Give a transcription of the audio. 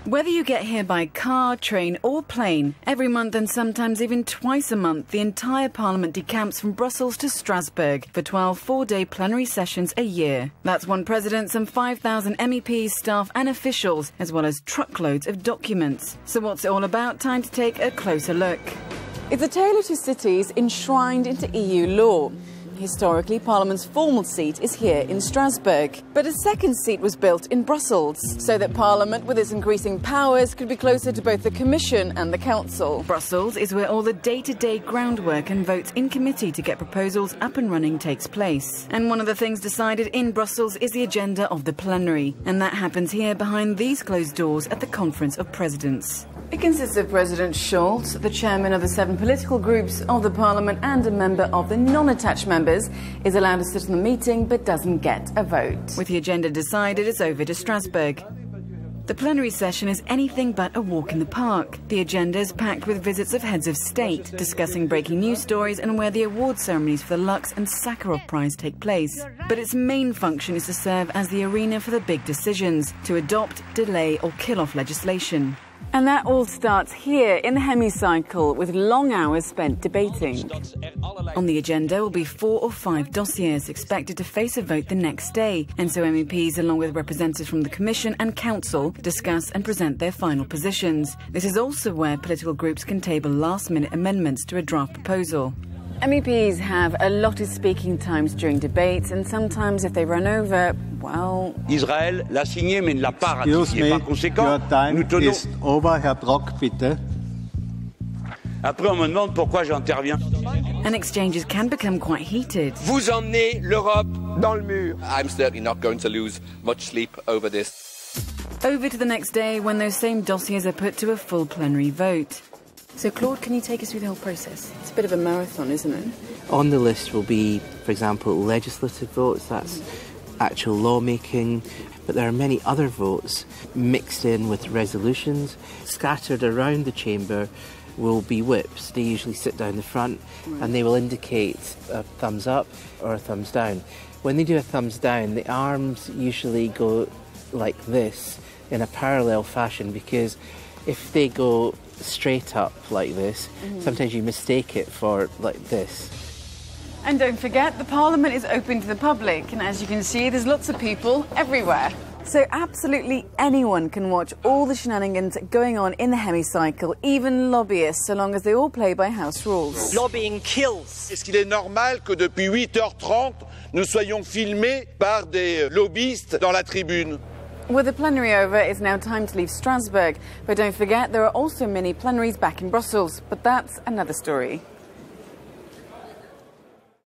Whether you get here by car, train or plane, every month and sometimes even twice a month, the entire Parliament decamps from Brussels to Strasbourg for 12 four-day plenary sessions a year. That's one president, some 5,000 MEPs, staff and officials, as well as truckloads of documents. So what's it all about? Time to take a closer look. It's a tale of two cities enshrined into EU law. Historically, Parliament's formal seat is here in Strasbourg. But a second seat was built in Brussels, so that Parliament, with its increasing powers, could be closer to both the Commission and the Council. Brussels is where all the day-to-day groundwork and votes in committee to get proposals up and running takes place. And one of the things decided in Brussels is the agenda of the plenary. And that happens here behind these closed doors at the Conference of Presidents. It consists of President Schulz, the chairman of the 7 political groups of the Parliament and a member of the non-attached members, is allowed to sit in the meeting but doesn't get a vote. With the agenda decided, it's over to Strasbourg. The plenary session is anything but a walk in the park. The agenda is packed with visits of heads of state, discussing breaking news stories and where the award ceremonies for the Lux and Sakharov Prize take place. But its main function is to serve as the arena for the big decisions, to adopt, delay or kill off legislation. And that all starts here in the hemicycle with long hours spent debating. On the agenda will be 4 or 5 dossiers expected to face a vote the next day, and so MEPs, along with representatives from the Commission and Council, discuss and present their final positions. This is also where political groups can table last-minute amendments to a draft proposal. MEPs have allotted speaking times during debates, and sometimes if they run over, well... Israël l'a signé mais ne l'a pas ratifié. Par conséquent, nous tenons... Over, Herr Brock, bitte. Après, on me demande pourquoi j'interviens. And exchanges can become quite heated. Vous emmenez l'Europe dans le mur. I'm certainly not going to lose much sleep over this. Over to the next day when those same dossiers are put to a full plenary vote. So, Claude, can you take us through the whole process? It's a bit of a marathon, isn't it? On the list will be, for example, legislative votes, that's actual lawmaking, but there are many other votes mixed in with resolutions. Scattered around the chamber will be whips. They usually sit down the front and they will indicate a thumbs up or a thumbs down. When they do a thumbs down, the arms usually go like this in a parallel fashion, because if they go straight up like this, sometimes you mistake it for like this. And don't forget, the Parliament is open to the public, and as you can see, there's lots of people everywhere. So absolutely anyone can watch all the shenanigans going on in the hemicycle, even lobbyists, so long as they all play by house rules. Lobbying kills. Est-ce qu'il est normal que depuis 8h30, nous soyons filmés par des lobbyistes dans la tribune? With the plenary over, it's now time to leave Strasbourg. But don't forget, there are also many plenaries back in Brussels. But that's another story.